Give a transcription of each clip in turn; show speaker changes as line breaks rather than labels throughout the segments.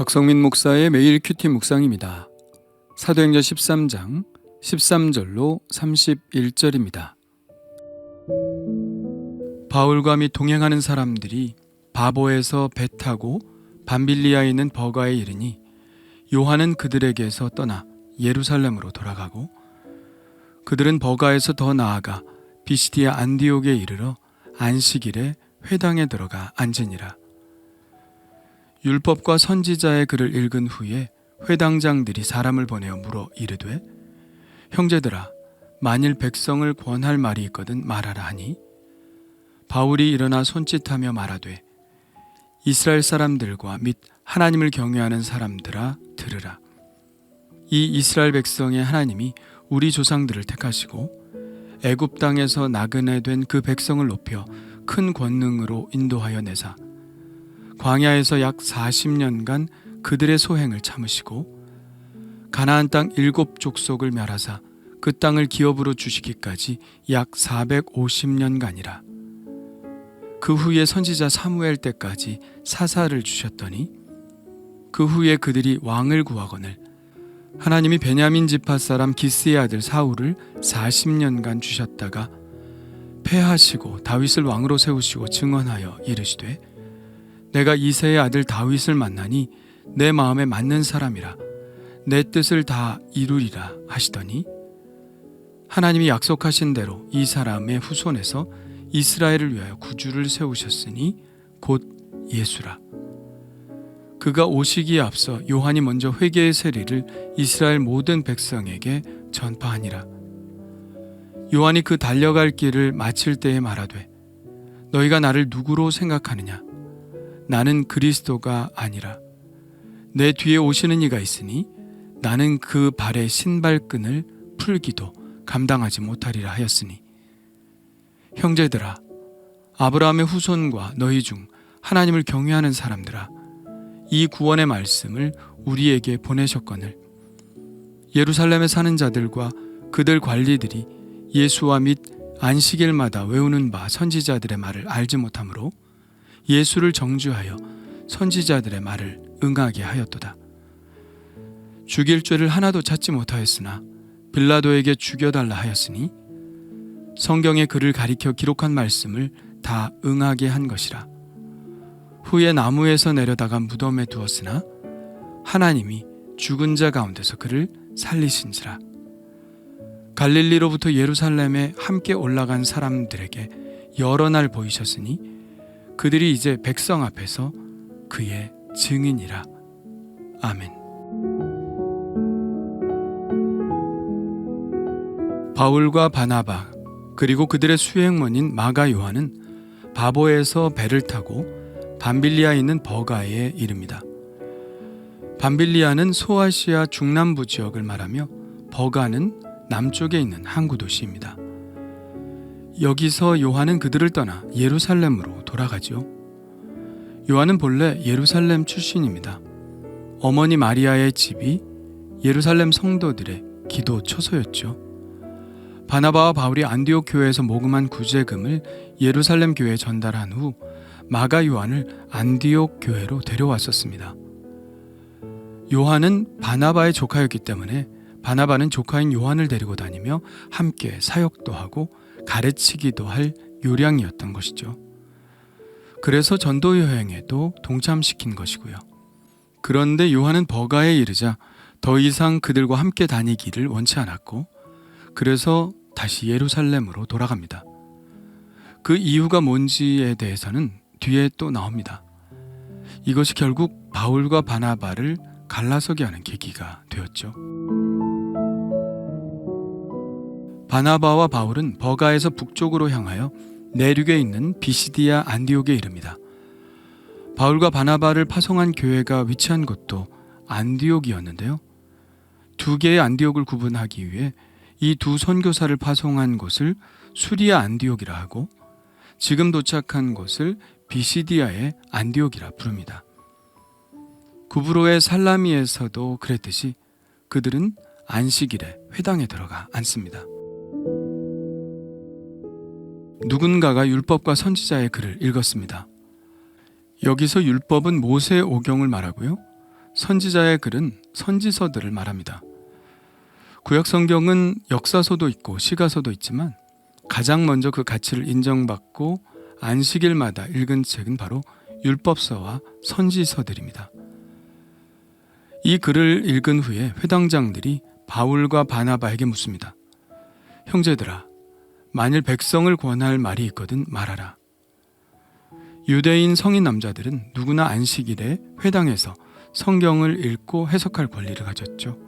박성민 목사의 매일 큐티 묵상입니다. 사도행전 13장 13절로 31절입니다. 바울과 및 동행하는 사람들이 바보에서 배 타고 밤빌리아에 있는 버가에 이르니 요한은 그들에게서 떠나 예루살렘으로 돌아가고 그들은 버가에서 더 나아가 비시디아 안디옥에 이르러 안식일에 회당에 들어가 앉으니라. 율법과 선지자의 글을 읽은 후에 회당장들이 사람을 보내어 물어 이르되 형제들아 만일 백성을 권할 말이 있거든 말하라 하니 바울이 일어나 손짓하며 말하되 이스라엘 사람들과 및 하나님을 경외하는 사람들아 들으라. 이 이스라엘 백성의 하나님이 우리 조상들을 택하시고 애굽 땅에서 나그네 된 그 백성을 높여 큰 권능으로 인도하여 내사 광야에서 약 40년간 그들의 소행을 참으시고 가나안 땅 7족속을 멸하사 그 땅을 기업으로 주시기까지 약 450년간이라. 그 후에 선지자 사무엘 때까지 사사를 주셨더니 그 후에 그들이 왕을 구하거늘 하나님이 베냐민 지파 사람 기스의 아들 사울을 40년간 주셨다가 패하시고 다윗을 왕으로 세우시고 증언하여 이르시되 내가 이새의 아들 다윗을 만나니 내 마음에 맞는 사람이라 내 뜻을 다 이루리라 하시더니 하나님이 약속하신 대로 이 사람의 후손에서 이스라엘을 위하여 구주를 세우셨으니 곧 예수라. 그가 오시기에 앞서 요한이 먼저 회개의 세리를 이스라엘 모든 백성에게 전파하니라. 요한이 그 달려갈 길을 마칠 때에 말하되 너희가 나를 누구로 생각하느냐? 나는 그리스도가 아니라 내 뒤에 오시는 이가 있으니 나는 그 발의 신발끈을 풀기도 감당하지 못하리라 하였으니 형제들아 아브라함의 후손과 너희 중 하나님을 경외하는 사람들아 이 구원의 말씀을 우리에게 보내셨거늘 예루살렘에 사는 자들과 그들 관리들이 예수와 및 안식일마다 외우는 바 선지자들의 말을 알지 못하므로 예수를 정죄하여 선지자들의 말을 응하게 하였도다. 죽일 죄를 하나도 찾지 못하였으나 빌라도에게 죽여달라 하였으니 성경의 글을 가리켜 기록한 말씀을 다 응하게 한 것이라. 후에 나무에서 내려다가 무덤에 두었으나 하나님이 죽은 자 가운데서 그를 살리신지라. 갈릴리로부터 예루살렘에 함께 올라간 사람들에게 여러 날 보이셨으니 그들이 이제 백성 앞에서 그의 증인이라. 아멘. 바울과 바나바 그리고 그들의 수행원인 마가 요한은 바보에서 배를 타고 밤빌리아에 있는 버가에 이릅니다. 밤빌리아는 소아시아 중남부 지역을 말하며 버가는 남쪽에 있는 항구 도시입니다. 여기서 요한은 그들을 떠나 예루살렘으로 돌아가죠. 요한은 본래 예루살렘 출신입니다. 어머니 마리아의 집이 예루살렘 성도들의 기도 처소였죠. 바나바와 바울이 안디옥 교회에서 모금한 구제금을 예루살렘 교회에 전달한 후 마가 요한을 안디옥 교회로 데려왔었습니다. 요한은 바나바의 조카였기 때문에 바나바는 조카인 요한을 데리고 다니며 함께 사역도 하고 가르치기도 할 요량이었던 것이죠. 그래서 전도 여행에도 동참시킨 것이고요. 그런데 요한은 버가에 이르자 더 이상 그들과 함께 다니기를 원치 않았고 그래서 다시 예루살렘으로 돌아갑니다. 그 이유가 뭔지에 대해서는 뒤에 또 나옵니다. 이것이 결국 바울과 바나바를 갈라서게 하는 계기가 되었죠. 바나바와 바울은 버가에서 북쪽으로 향하여 내륙에 있는 비시디아 안디옥에 이릅니다. 바울과 바나바를 파송한 교회가 위치한 곳도 안디옥이었는데요. 두 개의 안디옥을 구분하기 위해 이 두 선교사를 파송한 곳을 수리아 안디옥이라 하고 지금 도착한 곳을 비시디아의 안디옥이라 부릅니다. 구브로의 살라미에서도 그랬듯이 그들은 안식일에 회당에 들어가 앉습니다. 누군가가 율법과 선지자의 글을 읽었습니다. 여기서 율법은 모세 오경을 말하고요. 선지자의 글은 선지서들을 말합니다. 구약 성경은 역사서도 있고 시가서도 있지만 가장 먼저 그 가치를 인정받고 안식일마다 읽은 책은 바로 율법서와 선지서들입니다. 이 글을 읽은 후에 회당장들이 바울과 바나바에게 묻습니다. 형제들아, 만일 백성을 권할 말이 있거든 말하라. 유대인 성인 남자들은 누구나 안식일에 회당에서 성경을 읽고 해석할 권리를 가졌죠.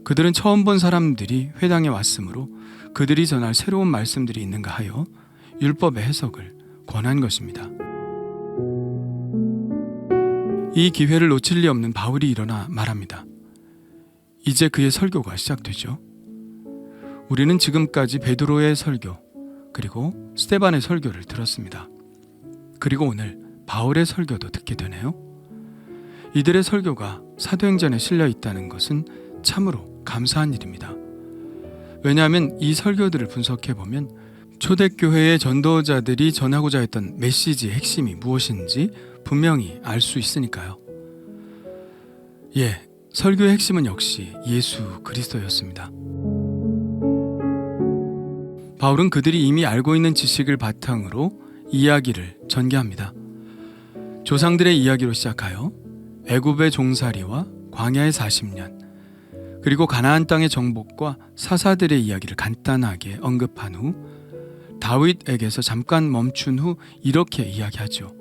그들은 처음 본 사람들이 회당에 왔으므로 그들이 전할 새로운 말씀들이 있는가 하여 율법의 해석을 권한 것입니다. 이 기회를 놓칠 리 없는 바울이 일어나 말합니다. 이제 그의 설교가 시작되죠. 우리는 지금까지 베드로의 설교, 그리고 스데반의 설교를 들었습니다. 그리고 오늘 바울의 설교도 듣게 되네요. 이들의 설교가 사도행전에 실려 있다는 것은 참으로 감사한 일입니다. 왜냐하면 이 설교들을 분석해보면 초대교회의 전도자들이 전하고자 했던 메시지의 핵심이 무엇인지 분명히 알 수 있으니까요. 설교의 핵심은 역시 예수 그리스도였습니다. 바울은 그들이 이미 알고 있는 지식을 바탕으로 이야기를 전개합니다. 조상들의 이야기로 시작하여 애굽의 종살이와 광야의 40년, 그리고 가나안 땅의 정복과 사사들의 이야기를 간단하게 언급한 후 다윗에게서 잠깐 멈춘 후 이렇게 이야기하죠.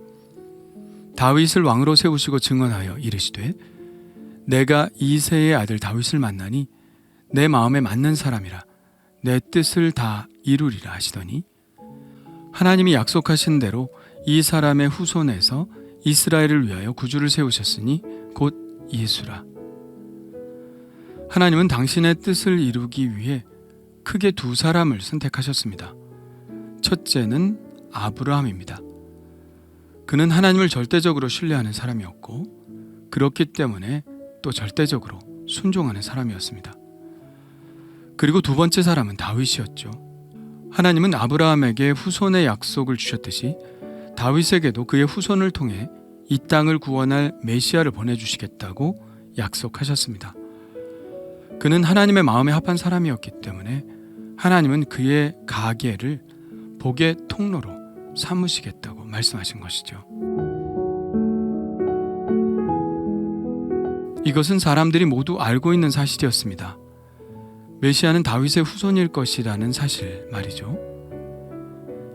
다윗을 왕으로 세우시고 증언하여 이르시되 내가 이새의 아들 다윗을 만나니 내 마음에 맞는 사람이라 내 뜻을 다 이루리라 하시더니 하나님이 약속하신 대로 이 사람의 후손에서 이스라엘을 위하여 구주를 세우셨으니 곧 예수라. 하나님은 당신의 뜻을 이루기 위해 크게 두 사람을 선택하셨습니다. 첫째는 아브라함입니다. 그는 하나님을 절대적으로 신뢰하는 사람이었고 그렇기 때문에 또 절대적으로 순종하는 사람이었습니다. 그리고 두 번째 사람은 다윗이었죠. 하나님은 아브라함에게 후손의 약속을 주셨듯이 다윗에게도 그의 후손을 통해 이 땅을 구원할 메시아를 보내주시겠다고 약속하셨습니다. 그는 하나님의 마음에 합한 사람이었기 때문에 하나님은 그의 가계를 복의 통로로 삼으시겠다고 말씀하신 것이죠. 이것은 사람들이 모두 알고 있는 사실이었습니다. 메시아는 다윗의 후손일 것이라는 사실 말이죠.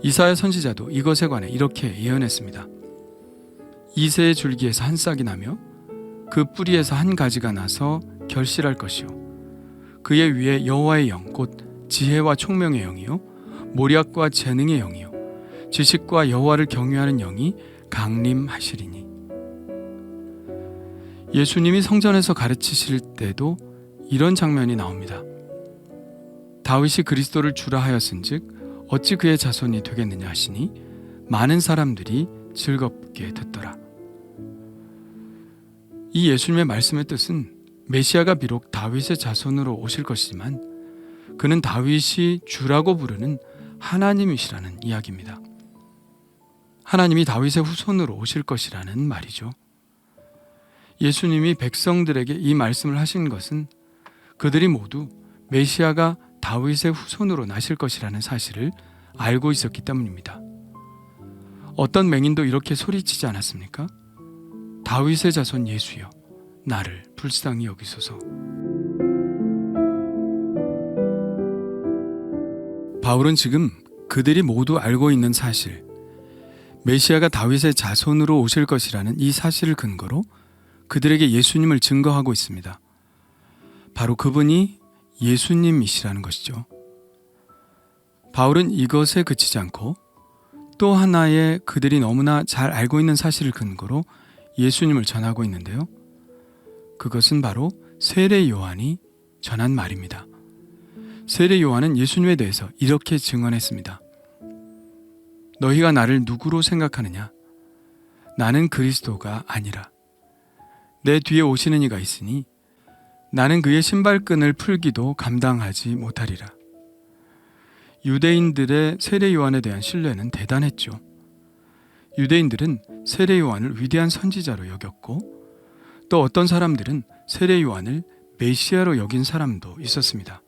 이사야 선지자도 이것에 관해 이렇게 예언했습니다. 이새의 줄기에서 한 싹이 나며 그 뿌리에서 한 가지가 나서 결실할 것이요 그의 위에 여호와의 영 곧 지혜와 총명의 영이요 모략과 재능의 영이요 지식과 여호와를 경외하는 영이 강림하시리니. 예수님이 성전에서 가르치실 때도 이런 장면이 나옵니다. 다윗이 그리스도를 주라 하였은즉 어찌 그의 자손이 되겠느냐 하시니 많은 사람들이 즐겁게 듣더라. 이 예수님의 말씀의 뜻은 메시아가 비록 다윗의 자손으로 오실 것이지만 그는 다윗이 주라고 부르는 하나님이시라는 이야기입니다. 하나님이 다윗의 후손으로 오실 것이라는 말이죠. 예수님이 백성들에게 이 말씀을 하신 것은 그들이 모두 메시아가 다윗의 후손으로 나실 것이라는 사실을 알고 있었기 때문입니다. 어떤 맹인도 이렇게 소리치지 않았습니까? 다윗의 자손 예수여, 나를 불쌍히 여기소서. 바울은 지금 그들이 모두 알고 있는 사실, 메시아가 다윗의 자손으로 오실 것이라는 이 사실을 근거로 그들에게 예수님을 증거하고 있습니다. 바로 그분이 예수님이시라는 것이죠. 바울은 이것에 그치지 않고 또 하나의 그들이 너무나 잘 알고 있는 사실을 근거로 예수님을 전하고 있는데요. 그것은 바로 세례 요한이 전한 말입니다. 세례 요한은 예수님에 대해서 이렇게 증언했습니다. 너희가 나를 누구로 생각하느냐? 나는 그리스도가 아니라 내 뒤에 오시는 이가 있으니 나는 그의 신발끈을 풀기도 감당하지 못하리라. 유대인들의 세례 요한에 대한 신뢰는 대단했죠. 유대인들은 세례 요한을 위대한 선지자로 여겼고 또 어떤 사람들은 세례 요한을 메시아로 여긴 사람도 있었습니다.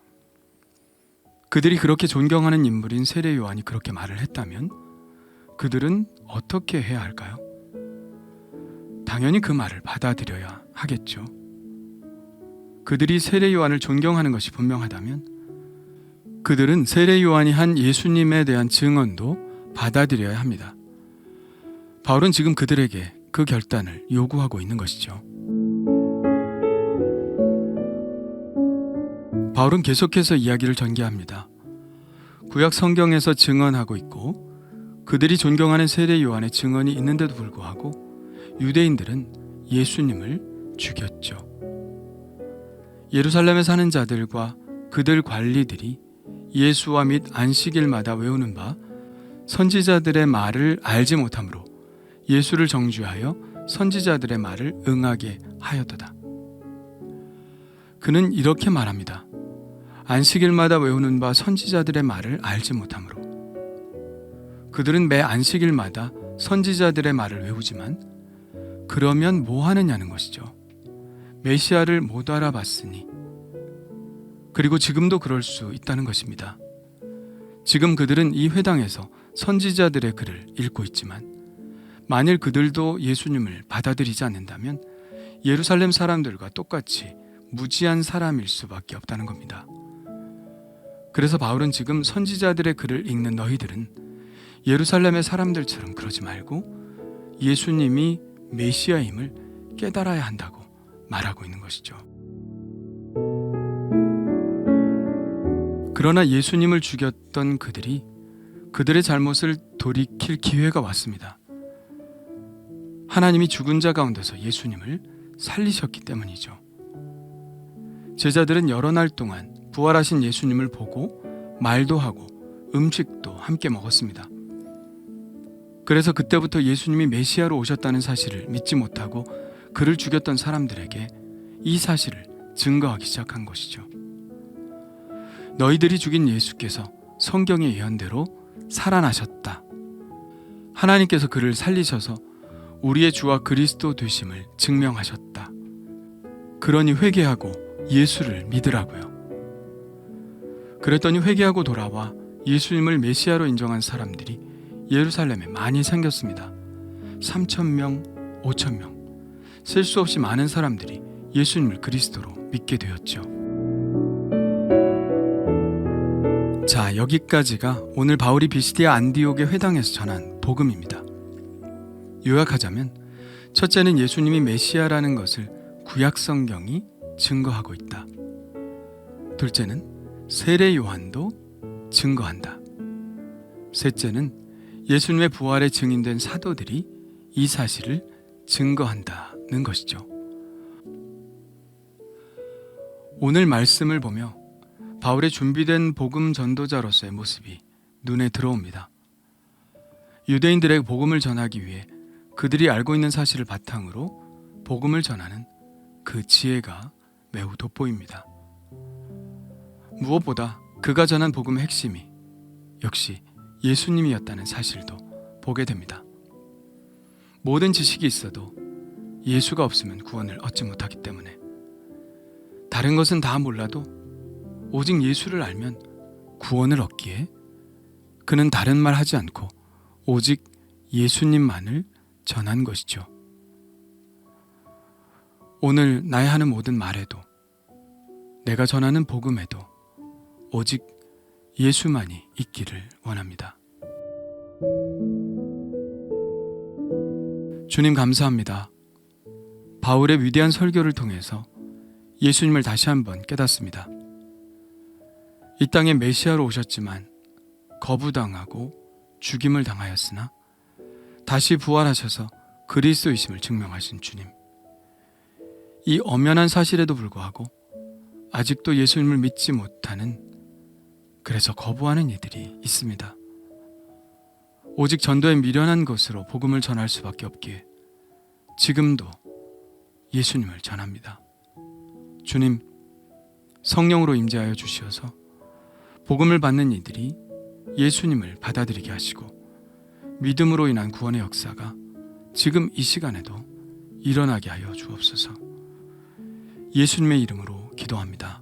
그들이 그렇게 존경하는 인물인 세례 요한이 그렇게 말을 했다면 그들은 어떻게 해야 할까요? 당연히 그 말을 받아들여야 하겠죠. 그들이 세례 요한을 존경하는 것이 분명하다면 그들은 세례 요한이 한 예수님에 대한 증언도 받아들여야 합니다. 바울은 지금 그들에게 그 결단을 요구하고 있는 것이죠. 바울은 계속해서 이야기를 전개합니다. 구약 성경에서 증언하고 있고 그들이 존경하는 세례 요한의 증언이 있는데도 불구하고 유대인들은 예수님을 죽였죠. 예루살렘에 사는 자들과 그들 관리들이 예수와 및 안식일마다 외우는 바 선지자들의 말을 알지 못하므로 예수를 정죄하여 선지자들의 말을 응하게 하였도다. 그는 이렇게 말합니다. 안식일마다 외우는 바 선지자들의 말을 알지 못하므로. 그들은 매 안식일마다 선지자들의 말을 외우지만 그러면 뭐 하느냐는 것이죠. 메시아를 못 알아봤으니. 그리고 지금도 그럴 수 있다는 것입니다. 지금 그들은 이 회당에서 선지자들의 글을 읽고 있지만 만일 그들도 예수님을 받아들이지 않는다면 예루살렘 사람들과 똑같이 무지한 사람일 수밖에 없다는 겁니다. 그래서 바울은 지금 선지자들의 글을 읽는 너희들은 예루살렘의 사람들처럼 그러지 말고 예수님이 메시아임을 깨달아야 한다고 말하고 있는 것이죠. 그러나 예수님을 죽였던 그들이 그들의 잘못을 돌이킬 기회가 왔습니다. 하나님이 죽은 자 가운데서 예수님을 살리셨기 때문이죠. 제자들은 여러 날 동안 부활하신 예수님을 보고 말도 하고 음식도 함께 먹었습니다. 그래서 그때부터 예수님이 메시아로 오셨다는 사실을 믿지 못하고 그를 죽였던 사람들에게 이 사실을 증거하기 시작한 것이죠. 너희들이 죽인 예수께서 성경의 예언대로 살아나셨다. 하나님께서 그를 살리셔서 우리의 주와 그리스도 되심을 증명하셨다. 그러니 회개하고 예수를 믿으라고요. 그랬더니 회개하고 돌아와 예수님을 메시아로 인정한 사람들이 예루살렘에 많이 생겼습니다. 3,000명, 5,000명. 셀 수 없이 많은 사람들이 예수님을 그리스도로 믿게 되었죠. 자, 여기까지가 오늘 바울이 비시디아 안디옥의 회당에서 전한 복음입니다. 요약하자면 첫째는 예수님이 메시아라는 것을 구약 성경이 증거하고 있다. 둘째는 세례 요한도 증거한다. 셋째는 예수님의 부활에 증인된 사도들이 이 사실을 증거한다는 것이죠. 오늘 말씀을 보며 바울의 준비된 복음 전도자로서의 모습이 눈에 들어옵니다. 유대인들에게 복음을 전하기 위해 그들이 알고 있는 사실을 바탕으로 복음을 전하는 그 지혜가 매우 돋보입니다. 무엇보다 그가 전한 복음의 핵심이 역시 예수님이었다는 사실도 보게 됩니다. 모든 지식이 있어도 예수가 없으면 구원을 얻지 못하기 때문에 다른 것은 다 몰라도 오직 예수를 알면 구원을 얻기에 그는 다른 말 하지 않고 오직 예수님만을 전한 것이죠. 오늘 나의 하는 모든 말에도 내가 전하는 복음에도 오직 예수만이 있기를 원합니다. 주님 감사합니다. 바울의 위대한 설교를 통해서 예수님을 다시 한번 깨닫습니다. 이 땅에 메시아로 오셨지만 거부당하고 죽임을 당하였으나 다시 부활하셔서 그리스도이심을 증명하신 주님. 이 엄연한 사실에도 불구하고 아직도 예수님을 믿지 못하는, 그래서 거부하는 이들이 있습니다. 오직 전도에 미련한 것으로 복음을 전할 수밖에 없기에 지금도 예수님을 전합니다. 주님, 성령으로 임재하여 주시어서 복음을 받는 이들이 예수님을 받아들이게 하시고 믿음으로 인한 구원의 역사가 지금 이 시간에도 일어나게 하여 주옵소서. 예수님의 이름으로 기도합니다.